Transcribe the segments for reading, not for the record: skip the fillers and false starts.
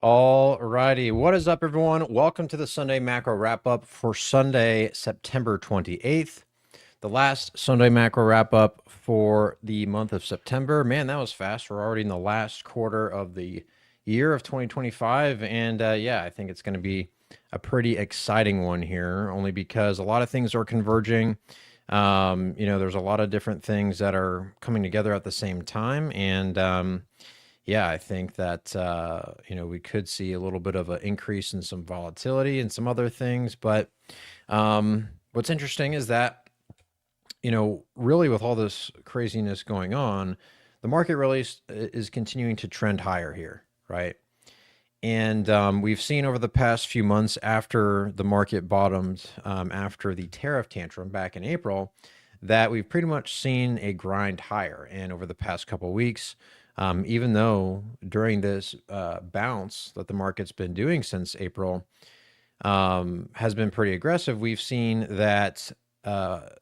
All righty. What is up, everyone? Welcome to the Sunday Macro Wrap Up for Sunday, September 28th. The last Sunday Macro Wrap Up for the month of September. Man, that was fast. We're already in the last quarter of the year of 2025. And yeah, I think it's going to be a pretty exciting one here, only because a lot of things are converging. There's a lot of different things that are coming together at the same time. And, yeah, I think that we could see a little bit of an increase in some volatility and some other things. But what's interesting is that really with all this craziness going on, the market really is continuing to trend higher here, right? And we've seen over the past few months after the market bottomed, after the tariff tantrum back in April, that we've pretty much seen a grind higher. And over the past couple of weeks, even though during this bounce that the market's been doing since April has been pretty aggressive, we've seen that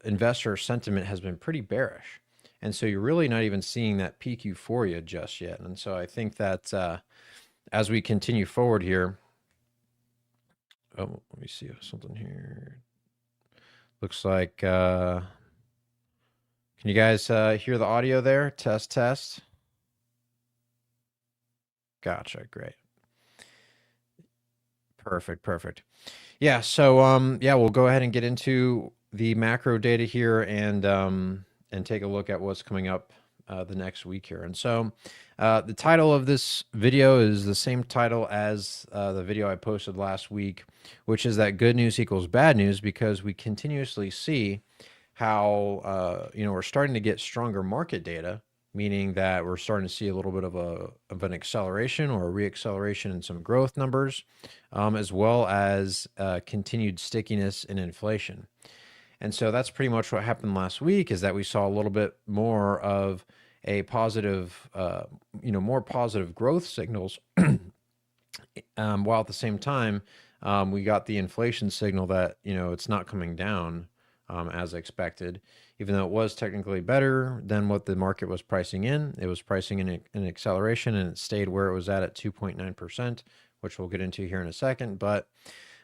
investor sentiment has been pretty bearish. And so you're really not even seeing that peak euphoria just yet. And so I think that as we continue forward here, oh, let me see something here. Looks like, can you guys hear the audio there? Test, test. Gotcha. Great. Perfect. Perfect. Yeah. So, yeah, we'll go ahead and get into the macro data here and take a look at what's coming up the next week here. And so, the title of this video is the same title as the video I posted last week, which is that good news equals bad news, because we continuously see how we're starting to get stronger market data, meaning that we're starting to see a little bit of an acceleration or a reacceleration in some growth numbers, as well as continued stickiness in inflation. And so that's pretty much what happened last week, is that we saw a little bit more of a positive, more positive growth signals, while at the same time, we got the inflation signal that, it's not coming down as expected, even though it was technically better than what the market was pricing in. It was pricing in an acceleration, and it stayed where it was at 2.9%, which we'll get into here in a second. But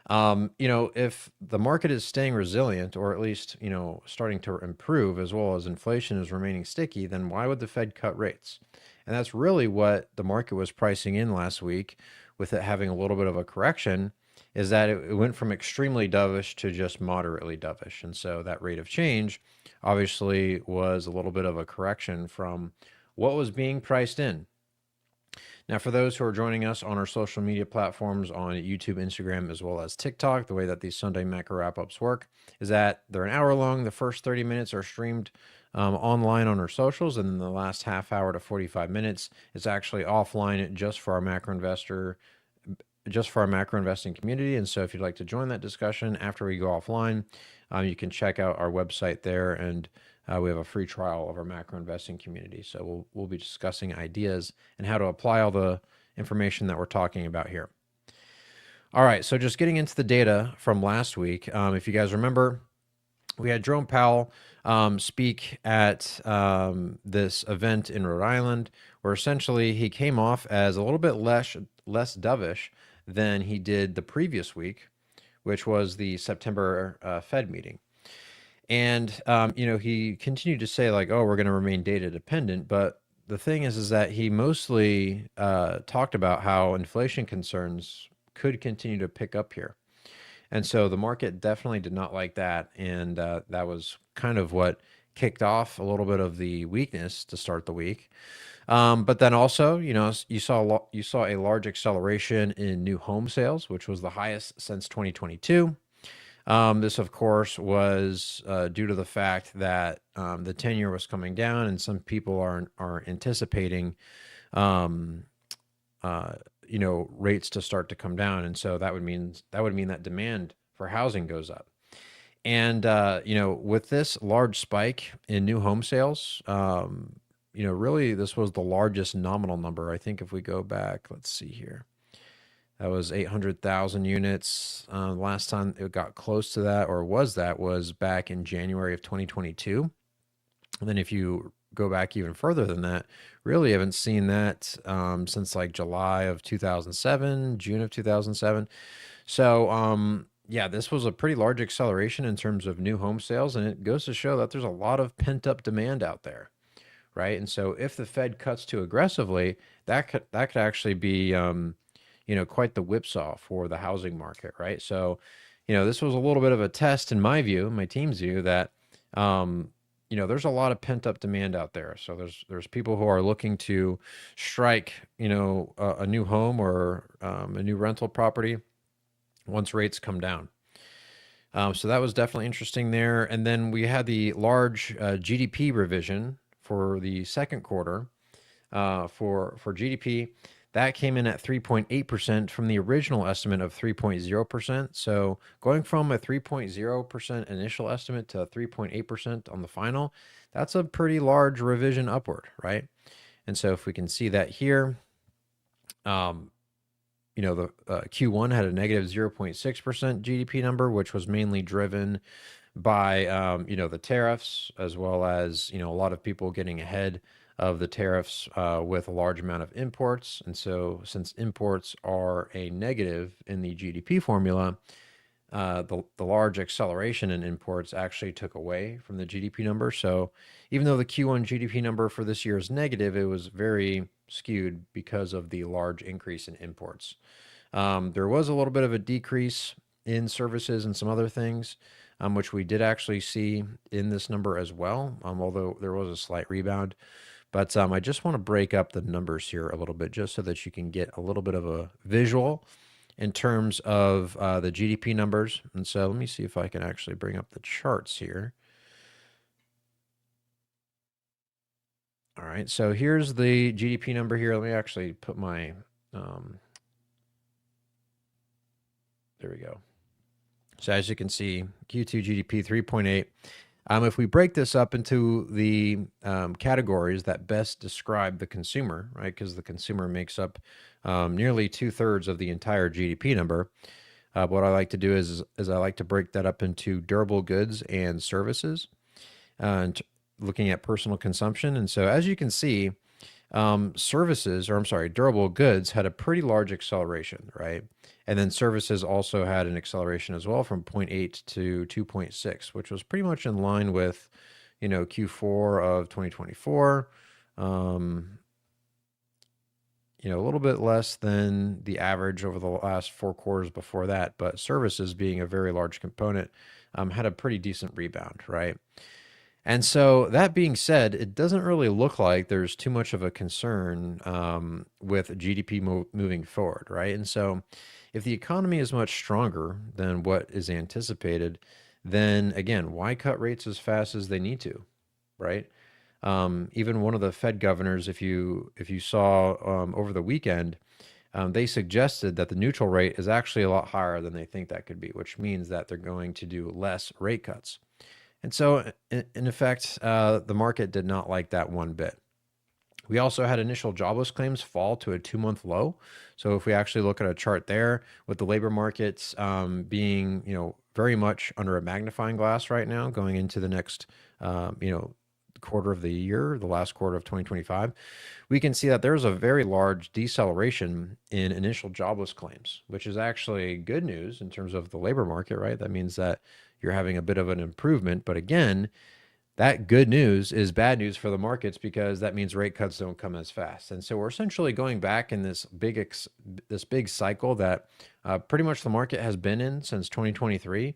if the market is staying resilient, or at least, starting to improve, as well as inflation is remaining sticky, then why would the Fed cut rates? And that's really what the market was pricing in last week, with it having a little bit of a correction, is that it went from extremely dovish to just moderately dovish. And so that rate of change obviously was a little bit of a correction from what was being priced in. Now, for those who are joining us on our social media platforms on YouTube, Instagram, as well as TikTok, the way that these Sunday macro wrap-ups work is that they're an hour long. The first 30 minutes are streamed online on our socials, and then the last half hour to 45 minutes is actually offline just for our macro investing community. And so if you'd like to join that discussion after we go offline, you can check out our website there, and we have a free trial of our macro investing community. So we'll be discussing ideas and how to apply all the information that we're talking about here. All right, so just getting into the data from last week. If you guys remember, we had Jerome Powell speak at this event in Rhode Island, where essentially he came off as a little bit less dovish than he did the previous week, which was the September Fed meeting. And he continued to say, like, oh, we're going to remain data dependent. But the thing is that he mostly talked about how inflation concerns could continue to pick up here. And so the market definitely did not like that. And that was kind of what kicked off a little bit of the weakness to start the week. But then also, you saw a large acceleration in new home sales, which was the highest since 2022. This, of course, was due to the fact that the 10-year was coming down, and some people are anticipating, rates to start to come down, and so that would mean that demand for housing goes up. And with this large spike in new home sales, really this was the largest nominal number. I think if we go back, let's see here. That was 800,000 units. Last time it got close to that, or was back in January of 2022. And then if you go back even further than that, really haven't seen that since like July of 2007, June of 2007. So, yeah, this was a pretty large acceleration in terms of new home sales, and it goes to show that there's a lot of pent up demand out there, right? And so, if the Fed cuts too aggressively, that could actually be, quite the whipsaw for the housing market, right? So, this was a little bit of a test in my view, my team's view, that um, there's a lot of pent up demand out there. So there's people who are looking to strike, a new home or a new rental property once rates come down. So that was definitely interesting there. And then we had the large GDP revision for the second quarter for GDP. That came in at 3.8% from the original estimate of 3.0%. So going from a 3.0% initial estimate to 3.8% on the final, that's a pretty large revision upward, right? And so if we can see that here, um, the Q1 had a negative 0.6% GDP number, which was mainly driven by the tariffs, as well as a lot of people getting ahead of the tariffs with a large amount of imports. And so since imports are a negative in the GDP formula, the large acceleration in imports actually took away from the GDP number. So even though the Q1 GDP number for this year is negative, it was very skewed because of the large increase in imports. There was a little bit of a decrease in services and some other things, which we did actually see in this number as well, although there was a slight rebound. But I just want to break up the numbers here a little bit just so that you can get a little bit of a visual in terms of the GDP numbers. And so let me see if I can actually bring up the charts here. All right, so here's the GDP number here. Let me actually put my, there we go. So as you can see, Q2 GDP 3.8. If we break this up into the categories that best describe the consumer, right? Because the consumer makes up nearly 2/3 of the entire GDP number. What I like to do is I like to break that up into durable goods and services, and looking at personal consumption. And so as you can see, durable goods had a pretty large acceleration, right? And then services also had an acceleration as well from 0.8 to 2.6, which was pretty much in line with, Q4 of 2024. A little bit less than the average over the last 4 quarters before that, but services being a very large component had a pretty decent rebound, right? And so that being said, it doesn't really look like there's too much of a concern with GDP moving forward, right? And so if the economy is much stronger than what is anticipated, then again, why cut rates as fast as they need to, right? Even one of the Fed governors, if you saw over the weekend, they suggested that the neutral rate is actually a lot higher than they think that could be, which means that they're going to do less rate cuts. And so, in effect, the market did not like that one bit. We also had initial jobless claims fall to a 2-month low. So if we actually look at a chart there, with the labor markets being, very much under a magnifying glass right now, going into the next, quarter of the year, the last quarter of 2025, we can see that there's a very large deceleration in initial jobless claims, which is actually good news in terms of the labor market, right? That means that you're having a bit of an improvement. But again, that good news is bad news for the markets because that means rate cuts don't come as fast. And so we're essentially going back in this big cycle that pretty much the market has been in since 2023,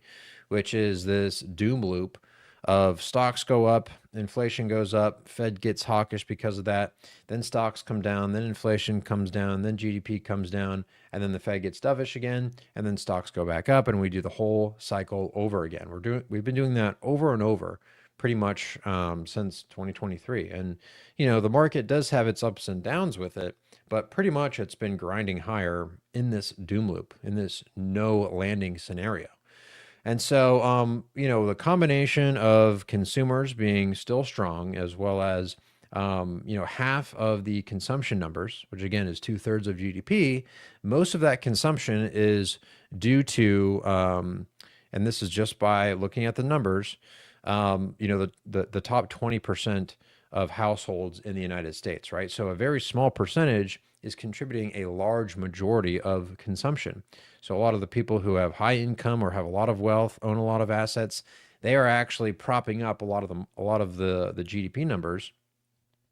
which is this doom loop of stocks go up, inflation goes up, Fed gets hawkish because of that, then stocks come down, then inflation comes down, then GDP comes down, and then the Fed gets dovish again, and then stocks go back up, and we do the whole cycle over again. We've been doing that over and over pretty much since 2023. And, the market does have its ups and downs with it, but pretty much it's been grinding higher in this doom loop, in this no landing scenario. And so, the combination of consumers being still strong, as well as, half of the consumption numbers, which again is 2/3 of GDP, most of that consumption is due to, and this is just by looking at the numbers, the top 20% of households in the United States, right? So a very small percentage is contributing a large majority of consumption. So a lot of the people who have high income or have a lot of wealth, own a lot of assets, they are actually propping up a lot of the GDP numbers.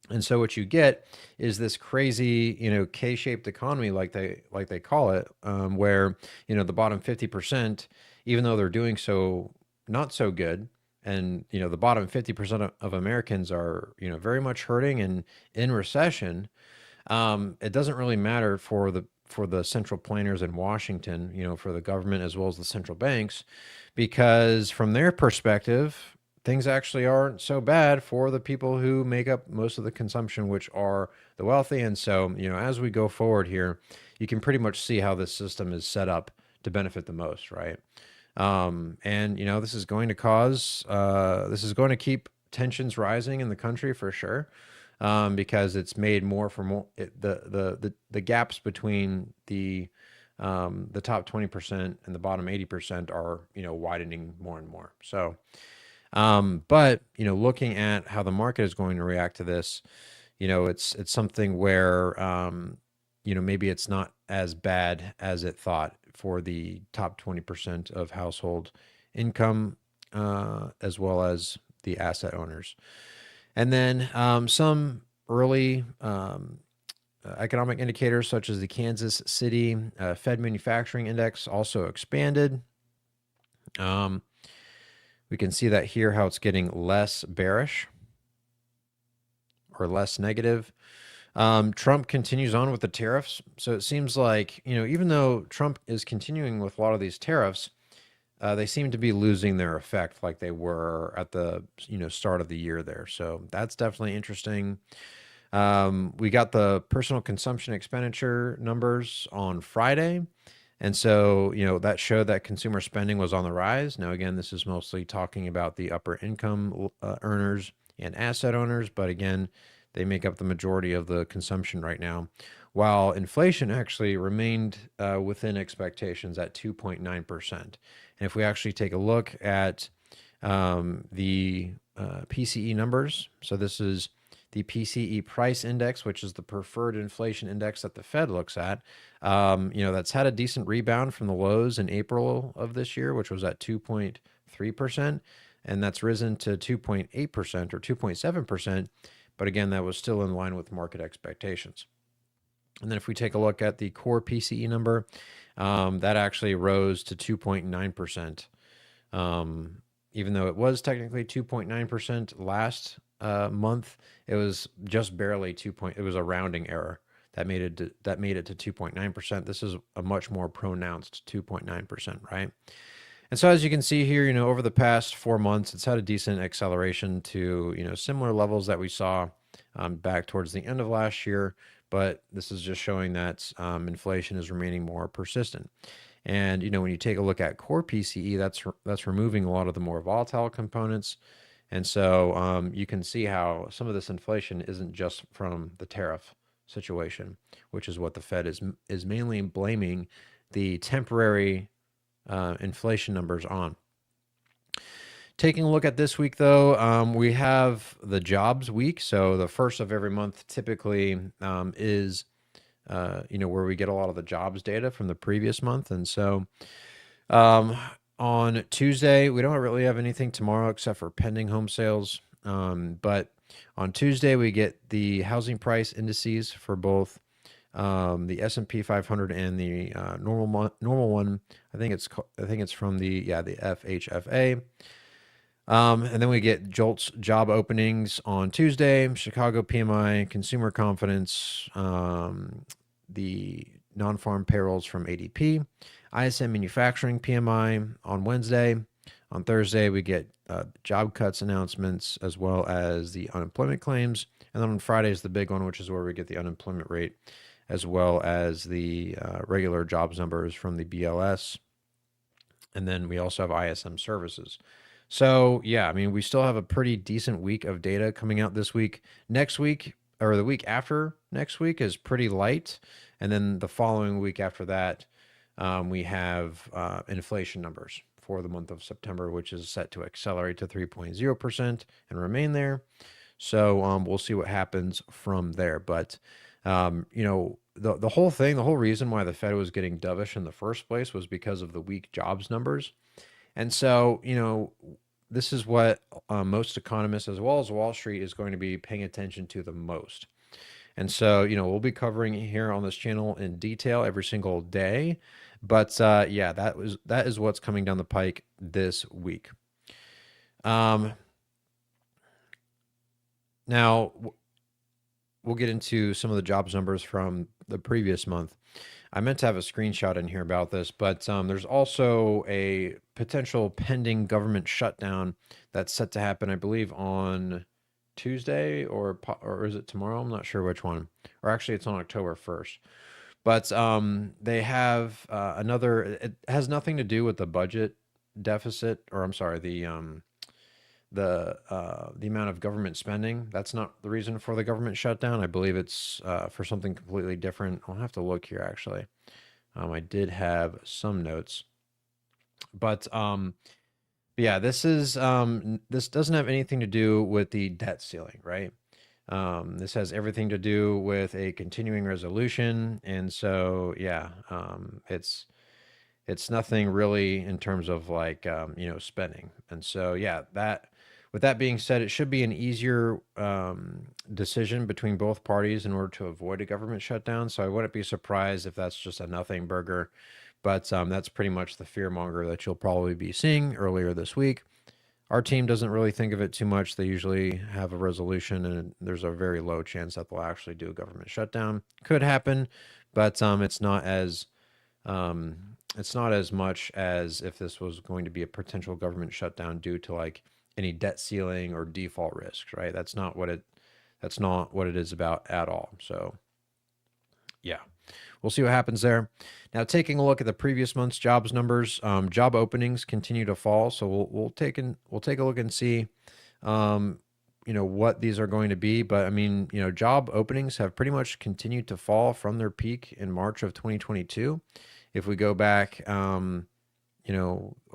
And so what you get is this crazy, K-shaped economy, like they call it, where the bottom 50%, even though they're doing so not so good, and the bottom 50% of Americans are very much hurting and in recession. It doesn't really matter for the central planners in Washington, for the government as well as the central banks, because from their perspective, things actually aren't so bad for the people who make up most of the consumption, which are the wealthy. And so, as we go forward here, you can pretty much see how this system is set up to benefit the most, right? And this is going to keep tensions rising in the country for sure, because it's made more for more the gaps between the top 20% and the bottom 80% are widening more and more. So, but looking at how the market is going to react to this, it's something where maybe it's not as bad as it thought for the top 20% of household income, as well as the asset owners. And then some early economic indicators, such as the Kansas City Fed Manufacturing Index, also expanded. We can see that here, how it's getting less bearish or less negative. Trump continues on with the tariffs. So it seems like, even though Trump is continuing with a lot of these tariffs, they seem to be losing their effect like they were at the start of the year there. So that's definitely interesting. We got the personal consumption expenditure numbers on Friday. And so, that showed that consumer spending was on the rise. Now, again, this is mostly talking about the upper income earners and asset owners. But again, they make up the majority of the consumption right now, while inflation actually remained within expectations at 2.9%. And if we actually take a look at the PCE numbers, so this is the PCE price index, which is the preferred inflation index that the Fed looks at. That's had a decent rebound from the lows in April of this year, which was at 2.3%, and that's risen to 2.8% or 2.7%. But again, that was still in line with market expectations. And then if we take a look at the core PCE number, that actually rose to 2.9%. Even though it was technically 2.9% last month, it was just barely it was a rounding error that made it to 2.9%. This is a much more pronounced 2.9%, right? And so as you can see here, over the past 4 months, it's had a decent acceleration to, similar levels that we saw back towards the end of last year. But this is just showing that inflation is remaining more persistent. And, when you take a look at core PCE, that's removing a lot of the more volatile components. And so you can see how some of this inflation isn't just from the tariff situation, which is what the Fed is mainly blaming the temporary inflation numbers on. Taking a look at this week, though, we have the jobs week. So the first of every month typically is, where we get a lot of the jobs data from the previous month. And so on Tuesday, we don't really have anything tomorrow except for pending home sales. But on Tuesday, we get the housing price indices for both the S&P 500 and the normal one. I think it's from the FHFA. And then we get JOLTS job openings on Tuesday, Chicago PMI, consumer confidence, the non-farm payrolls from ADP, ISM manufacturing PMI on Wednesday. On Thursday, we get job cuts announcements as well as the unemployment claims. And then on Friday is the big one, which is where we get the unemployment rate as well as the regular jobs numbers from the BLS. And then we also have ISM services. So, yeah, I mean, we still have a pretty decent week of data coming out this week. Next week, or the week after next week, is pretty light. And then the following week after that, we have inflation numbers for the month of September, which is set to accelerate to 3.0% and remain there. So we'll see what happens from there. But the whole thing, the whole reason why the Fed was getting dovish in the first place was because of the weak jobs numbers. And so this is what most economists, as well as Wall Street, is going to be paying attention to the most. And so, we'll be covering it here on this channel in detail every single day. But yeah, that is what's coming down the pike this week. Now, we'll get into some of the jobs numbers from the previous month. I meant to have a screenshot in here about this, but there's also a potential pending government shutdown that's set to happen, I believe, on Tuesday or is it tomorrow? I'm not sure which one. Or actually, it's on October 1st. But they have another. It has nothing to do with the budget deficit, or I'm sorry, the amount of government spending. That's not the reason for the government shutdown. I believe it's for something completely different. I'll have to look here actually. I did have some notes, but yeah, this doesn't have anything to do with the debt ceiling, right? This has everything to do with a continuing resolution, and so yeah, it's nothing really in terms of like spending. And so yeah, that with that being said, it should be an easier decision between both parties in order to avoid a government shutdown. So I wouldn't be surprised if that's just a nothing burger, but that's pretty much the fear monger that you'll probably be seeing earlier this week. Our team doesn't really think of it too much. They usually have a resolution, and there's a very low chance that they'll actually do a government shutdown. Could happen, but it's not as much as if this was going to be a potential government shutdown due to like any debt ceiling or default risks, right? That's not what it is about at all. So yeah, we'll see what happens there. Now, taking a look at the previous month's jobs numbers, job openings continue to fall. So we'll take a look and see, what these are going to be. But I mean, job openings have pretty much continued to fall from their peak in March of 2022. If we go back, over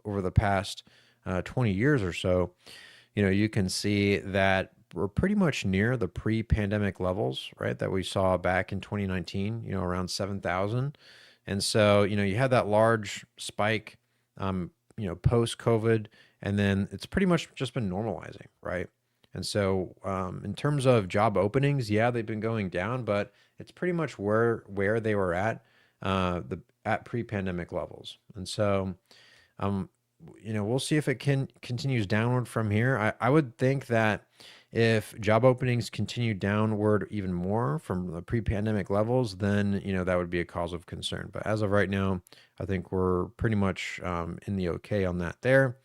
the past 20 years or so, you can see that we're pretty much near the pre-pandemic levels, right? That we saw back in 2019, around 7,000. And so, you had that large spike, post-COVID, and then it's pretty much just been normalizing, right? And so, in terms of job openings, yeah, they've been going down, but it's pretty much where they were at at pre-pandemic levels. And so, we'll see if it continues downward from here. I would think that if job openings continue downward even more from the pre-pandemic levels, then that would be a cause of concern. But as of right now, I think we're pretty much in the okay on that there.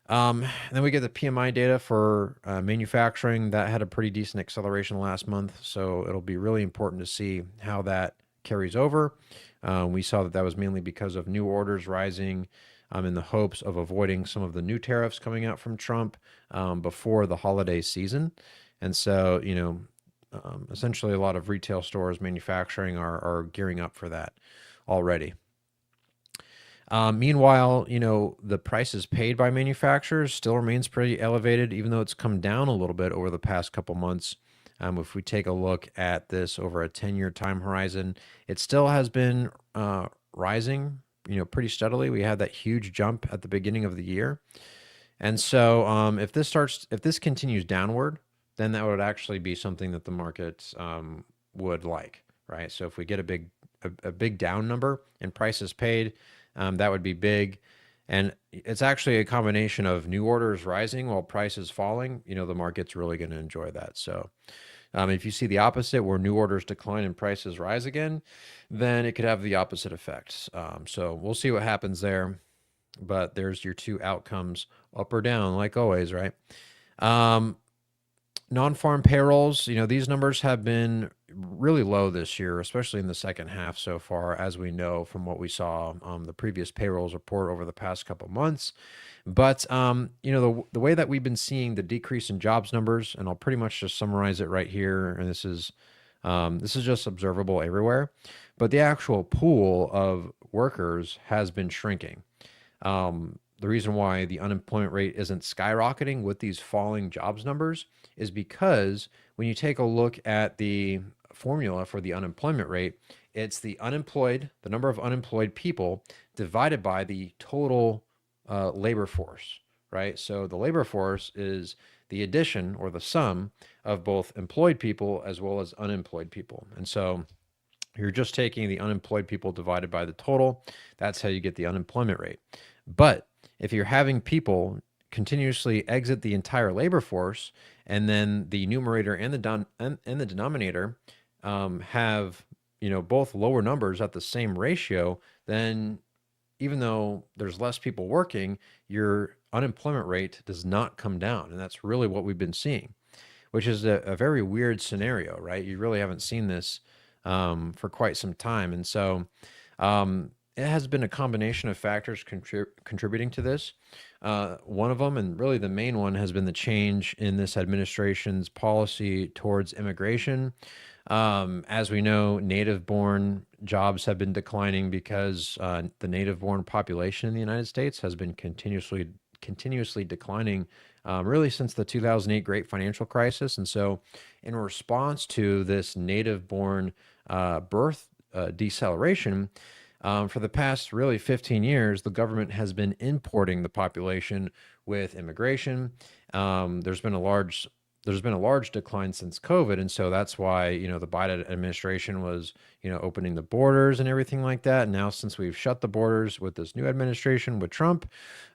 Then we get the PMI data for manufacturing. That had a pretty decent acceleration last month, so it'll be really important to see how that carries over. We saw that was mainly because of new orders rising in the hopes of avoiding some of the new tariffs coming out from Trump before the holiday season. And so, essentially a lot of retail stores, manufacturing are gearing up for that already. Meanwhile, the prices paid by manufacturers still remains pretty elevated, even though it's come down a little bit over the past couple months. If we take a look at this over a 10-year time horizon, it still has been rising, pretty steadily. We had that huge jump at the beginning of the year. And so if this continues downward, then that would actually be something that the market would like, right? So if we get a big down number in prices paid, that would be big. And it's actually a combination of new orders rising while prices falling. The market's really going to enjoy that. So if you see the opposite, where new orders decline and prices rise again, then it could have the opposite effects. So we'll see what happens there. But there's your two outcomes, up or down, like always, right? Non-farm payrolls, these numbers have been really low this year, especially in the second half so far, as we know from what we saw the previous payrolls report over the past couple months. But, the way that we've been seeing the decrease in jobs numbers, and I'll pretty much just summarize it right here, and this is just observable everywhere, but the actual pool of workers has been shrinking. the reason why the unemployment rate isn't skyrocketing with these falling jobs numbers is because when you take a look at the formula for the unemployment rate, it's the number of unemployed people divided by the total labor force, right? So the labor force is the addition or the sum of both employed people as well as unemployed people. And so you're just taking the unemployed people divided by the total. That's how you get the unemployment rate. But if you're having people continuously exit the entire labor force, and then the numerator and the denominator have both lower numbers at the same ratio, then even though there's less people working, your unemployment rate does not come down, and that's really what we've been seeing, which is a very weird scenario, right? You really haven't seen this for quite some time. And so it has been a combination of factors contributing to this. One of them, and really the main one, has been the change in this administration's policy towards immigration. As we know, native-born jobs have been declining because the native-born population in the United States has been continuously declining really since the 2008 Great Financial Crisis. And so in response to this native-born birth deceleration, for the past really 15 years, the government has been importing the population with immigration. There's been a large decline since COVID, and so that's why the Biden administration was opening the borders and everything like that. And now, since we've shut the borders with this new administration with Trump,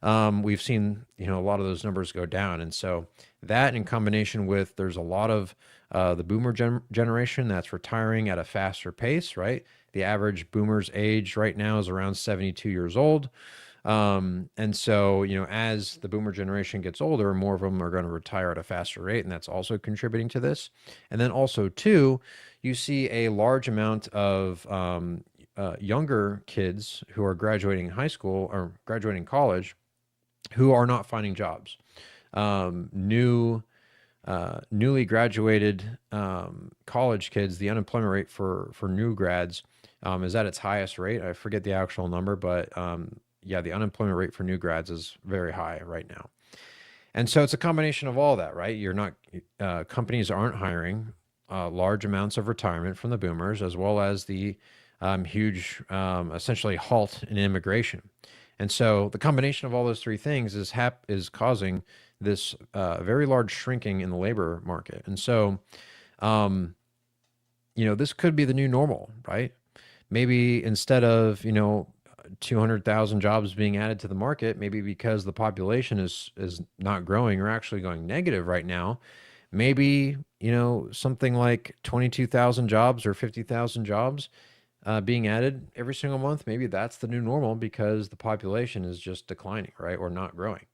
we've seen a lot of those numbers go down. And so that, in combination with there's a lot of the boomer generation that's retiring at a faster pace, right? The average boomer's age right now is around 72 years old. And so, as the boomer generation gets older, more of them are going to retire at a faster rate, and that's also contributing to this. And then also, too, you see a large amount of younger kids who are graduating high school or graduating college who are not finding jobs. Newly graduated college kids, the unemployment rate for new grads is at its highest rate. I forget the actual number, but yeah, the unemployment rate for new grads is very high right now. And so it's a combination of all that, right? Companies aren't hiring, large amounts of retirement from the boomers, as well as the huge, essentially halt in immigration. And so the combination of all those three things is causing this very large shrinking in the labor market. And so, this could be the new normal, right? Maybe instead of, 200,000 jobs being added to the market, maybe because the population is not growing or actually going negative right now, maybe, something like 22,000 jobs or 50,000 jobs being added every single month. Maybe that's the new normal because the population is just declining, right? Or not growing.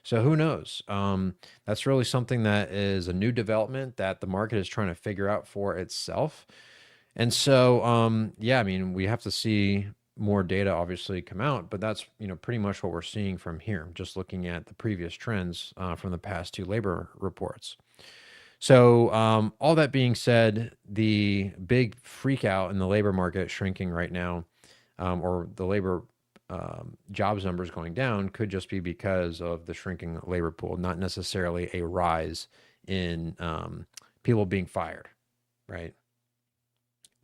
So who knows? That's really something that is a new development that the market is trying to figure out for itself. And so, yeah, I mean, we have to see more data obviously come out, but that's, pretty much what we're seeing from here, just looking at the previous trends from the past two labor reports. So all that being said, the big freak out in the labor market shrinking right now, or the labor jobs numbers going down, could just be because of the shrinking labor pool, not necessarily a rise in people being fired, right?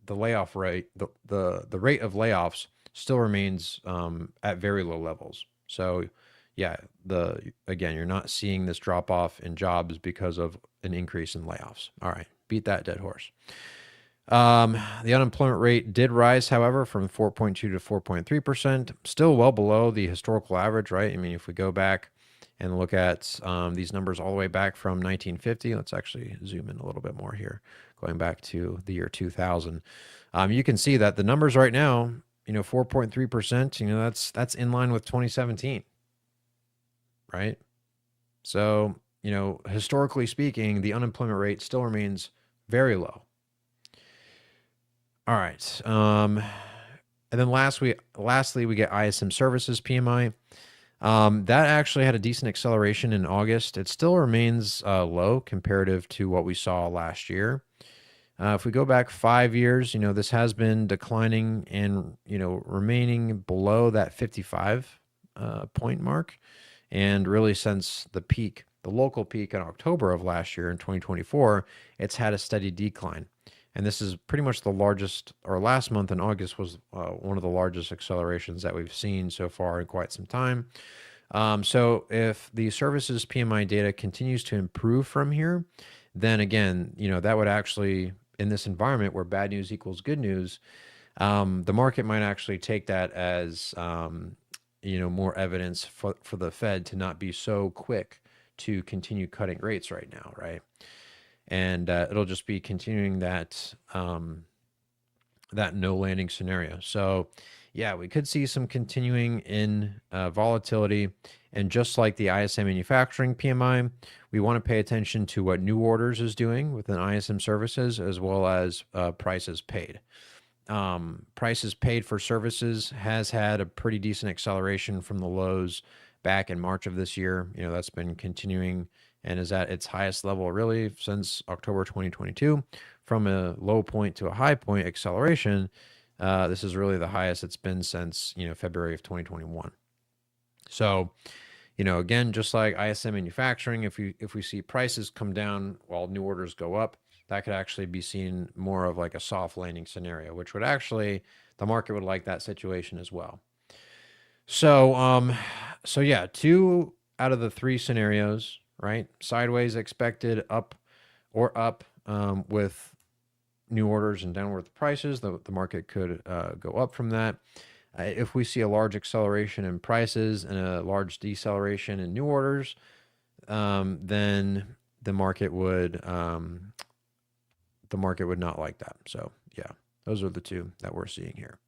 The layoff rate, the rate of layoffs still remains at very low levels. So yeah, again, you're not seeing this drop off in jobs because of an increase in layoffs. All right, beat that dead horse. The unemployment rate did rise, however, from 4.2 to 4.3%, still well below the historical average, right? I mean, if we go back and look at these numbers all the way back from 1950, let's actually zoom in a little bit more here, going back to the year 2000. You can see that the numbers right now, 4.3%, that's in line with 2017, right? So, historically speaking, the unemployment rate still remains very low. All right. And then lastly, we get ISM Services PMI. That actually had a decent acceleration in August. It still remains low comparative to what we saw last year. If we go back 5 years, this has been declining and, remaining below that 55 point mark. And really since the peak, the local peak in October of last year in 2024, it's had a steady decline. And this is pretty much the largest, or last month in August was one of the largest accelerations that we've seen so far in quite some time. So if the services PMI data continues to improve from here, then again, that would actually, in this environment where bad news equals good news, the market might actually take that as, more evidence for the Fed to not be so quick to continue cutting rates right now, right? And it'll just be continuing that that no landing scenario. So, yeah, we could see some continuing in volatility. And just like the ISM manufacturing PMI, we want to pay attention to what new orders is doing within ISM services as well as prices paid. Prices paid for services has had a pretty decent acceleration from the lows back in March of this year. That's been continuing and is at its highest level really since October 2022. From a low point to a high point acceleration, this is really the highest it's been since February of 2021. So, again, just like ISM manufacturing, if we see prices come down while new orders go up, that could actually be seen more of like a soft landing scenario, which would actually, the market would like that situation as well. So, so yeah, 2 out of the 3 scenarios, right? Sideways expected, up or up with new orders and downward with prices. The market could go up from that. If we see a large acceleration in prices and a large deceleration in new orders, then the market would not like that. So yeah, those are the 2 that we're seeing here.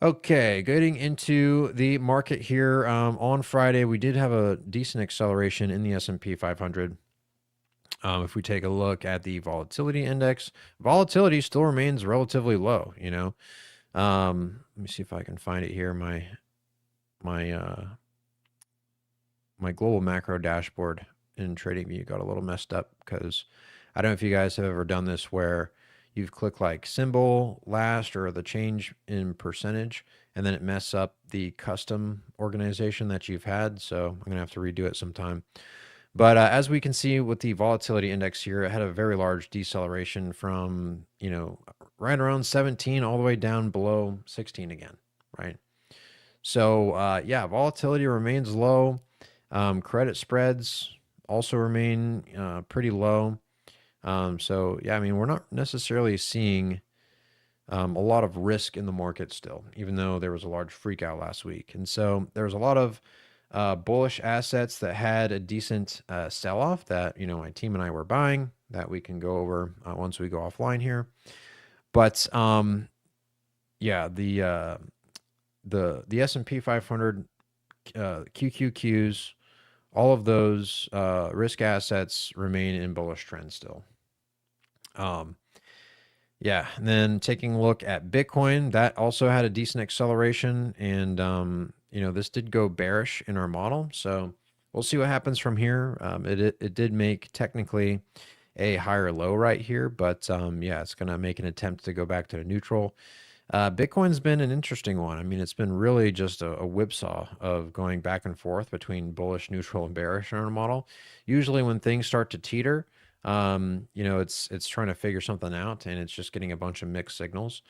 Okay, getting into the market here. On Friday, we did have a decent acceleration in the S&P 500. If we take a look at the volatility index, volatility still remains relatively low. Let me see if I can find it here. My global macro dashboard in TradingView got a little messed up because I don't know if you guys have ever done this where you've clicked like symbol last or the change in percentage, and then it messes up the custom organization that you've had. So I'm going to have to redo it sometime. But as we can see with the volatility index here, it had a very large deceleration from, right around 17 all the way down below 16 again, right? So, yeah, volatility remains low. Credit spreads also remain pretty low. So, yeah, I mean, we're not necessarily seeing a lot of risk in the market still, even though there was a large freak out last week. And so there was a lot of bullish assets that had a decent sell-off that, my team and I were buying that we can go over once we go offline here. But, yeah, the S&P 500, QQQs, all of those risk assets remain in bullish trend still. Yeah, and then taking a look at Bitcoin, that also had a decent acceleration, and this did go bearish in our model, so we'll see what happens from here. It did make technically a higher low right here, but yeah, it's gonna make an attempt to go back to a neutral. Bitcoin's been an interesting one. I mean, it's been really just a whipsaw of going back and forth between bullish, neutral, and bearish in our model. Usually when things start to teeter, it's trying to figure something out and it's just getting a bunch of mixed signals.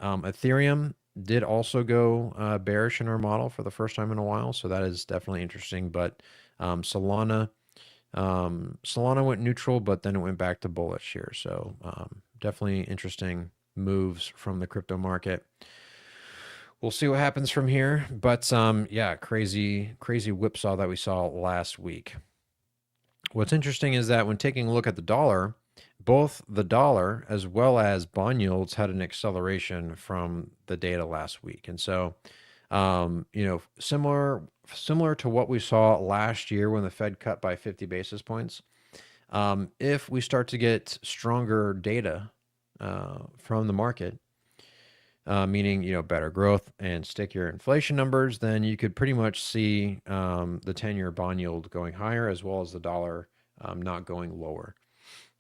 Ethereum did also go bearish in our model for the first time in a while, so that is definitely interesting. But Solana went neutral, but then it went back to bullish here. So definitely interesting moves from the crypto market. We'll see what happens from here. But yeah, crazy whipsaw that we saw last week. What's interesting is that when taking a look at the dollar, both the dollar as well as bond yields had an acceleration from the data last week. And so, similar to what we saw last year when the Fed cut by 50 basis points, if we start to get stronger data from the market, meaning, better growth and stickier inflation numbers, then you could pretty much see the 10-year bond yield going higher as well as the dollar not going lower.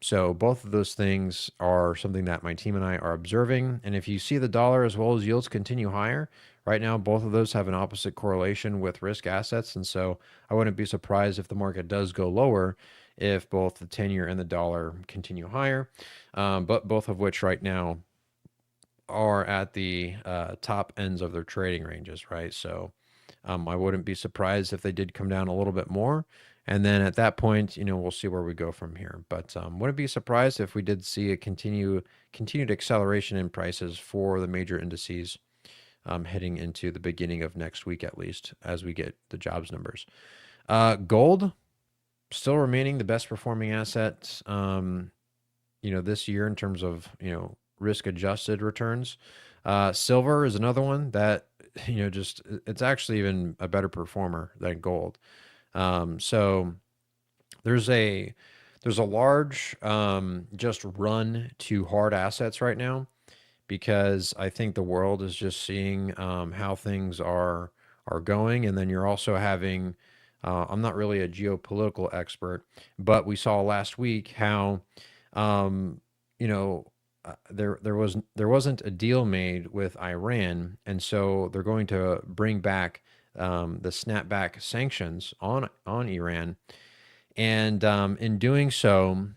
So both of those things are something that my team and I are observing. And if you see the dollar as well as yields continue higher, right now both of those have an opposite correlation with risk assets. And so I wouldn't be surprised if the market does go lower if both the 10-year and the dollar continue higher. But both of which right now are at the top ends of their trading ranges, right? So I wouldn't be surprised if they did come down a little bit more. And then at that point, we'll see where we go from here. But wouldn't be surprised if we did see a continued acceleration in prices for the major indices heading into the beginning of next week, at least, as we get the jobs numbers. Gold still remaining the best performing asset, this year in terms of, risk adjusted returns. Silver is another one that, just it's actually even a better performer than gold. So there's a large just run to hard assets right now because I think the world is just seeing how things are going, and then you're also having. I'm not really a geopolitical expert, but we saw last week how, um, you know, there wasn't a deal made with Iran, and so they're going to bring back the snapback sanctions on Iran, and in doing so,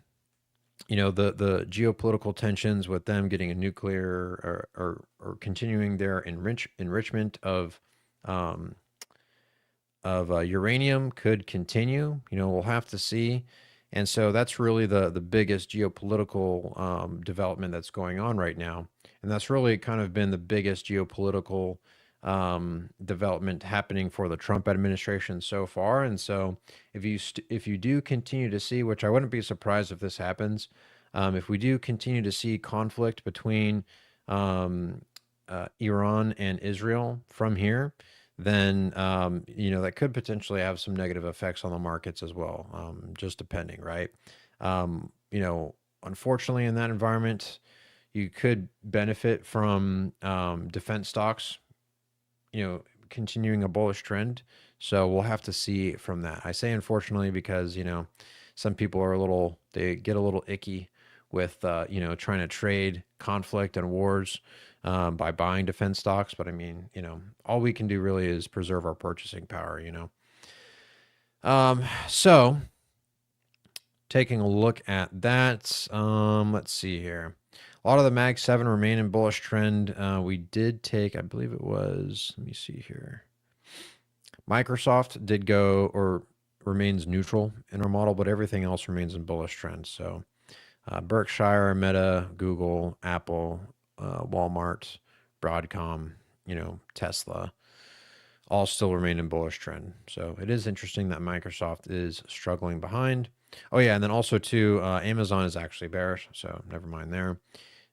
the geopolitical tensions with them getting a nuclear or continuing their enrichment um, of uranium could continue. We'll have to see. And so that's really the biggest geopolitical development that's going on right now. And that's really kind of been the biggest geopolitical development happening for the Trump administration so far. And so if you do continue to see, which I wouldn't be surprised if this happens, if we do continue to see conflict between um, Iran and Israel from here, then that could potentially have some negative effects on the markets as well, just depending, right? Unfortunately, in that environment, you could benefit from defense stocks, continuing a bullish trend. So we'll have to see from that. I say unfortunately because some people they get a little icky with trying to trade conflict and wars by buying defense stocks. But I mean, all we can do really is preserve our purchasing power. So taking a look at that, let's see here. A lot of the Mag 7 remain in bullish trend. We did take, I believe it was, let me see here. Microsoft did go or remains neutral in our model, but everything else remains in bullish trend. So Berkshire, Meta, Google, Apple, Walmart, Broadcom, Tesla, all still remain in bullish trend. So it is interesting that Microsoft is struggling behind. Oh yeah, and then also too, Amazon is actually bearish, so never mind there.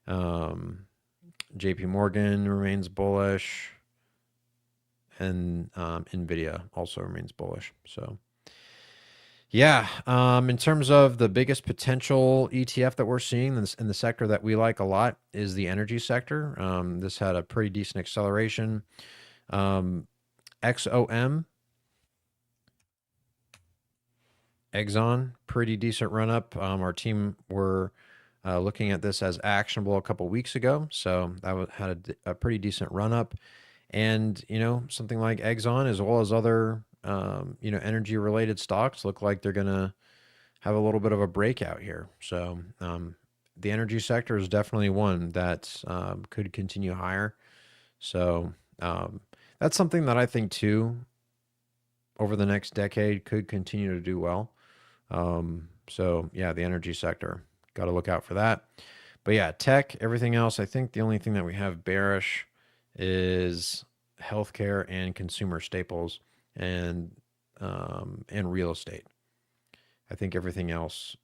JP Morgan remains bullish, and Nvidia also remains bullish. So yeah, in terms of the biggest potential ETF that we're seeing in the sector that we like a lot is the energy sector. This had a pretty decent acceleration. XOM, Exxon, pretty decent run up. Our team were looking at this as actionable a couple weeks ago, so that had a pretty decent run up. And something like Exxon, as well as other energy related stocks, look like they're gonna have a little bit of a breakout here. So the energy sector is definitely one that could continue higher. So that's something that I think too over the next decade could continue to do well. So yeah, the energy sector, got to look out for that. But yeah, tech, everything else, I think the only thing that we have bearish is healthcare and consumer staples and real estate. I think everything else,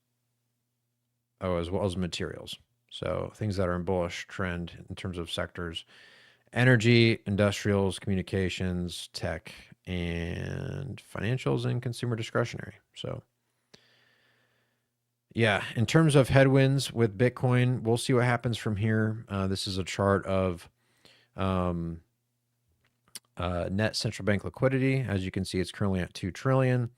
as well as materials. So things that are in bullish trend in terms of sectors: energy, industrials, communications, tech, and financials and consumer discretionary. So yeah, in terms of headwinds with Bitcoin, we'll see what happens from here. This is a chart of net central bank liquidity. As you can see, it's currently at 2 trillion.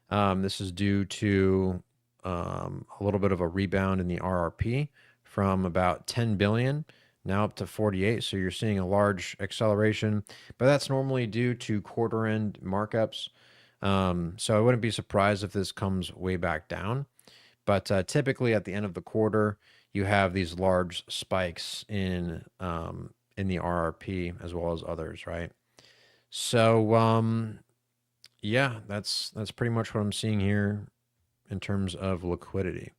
This is due to a little bit of a rebound in the RRP from about 10 billion now up to 48. So you're seeing a large acceleration, but that's normally due to quarter end markups. So I wouldn't be surprised if this comes way back down. But typically at the end of the quarter, you have these large spikes in the RRP as well as others, right? So yeah, that's pretty much what I'm seeing here in terms of liquidity.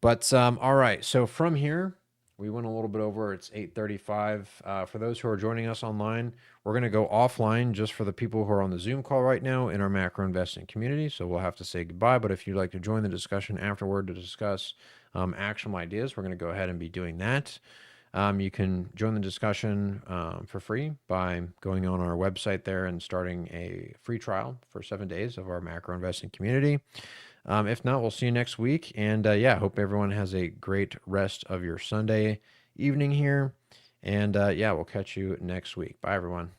But all right, so from here, we went a little bit over. It's 8:35. For those who are joining us online, we're going to go offline just for the people who are on the Zoom call right now in our macro investing community. So we'll have to say goodbye. But if you'd like to join the discussion afterward to discuss actionable ideas, we're going to go ahead and be doing that. You can join the discussion for free by going on our website there and starting a free trial for 7 days of our macro investing community. If not, we'll see you next week. And yeah, hope everyone has a great rest of your Sunday evening here. And yeah, we'll catch you next week. Bye, everyone.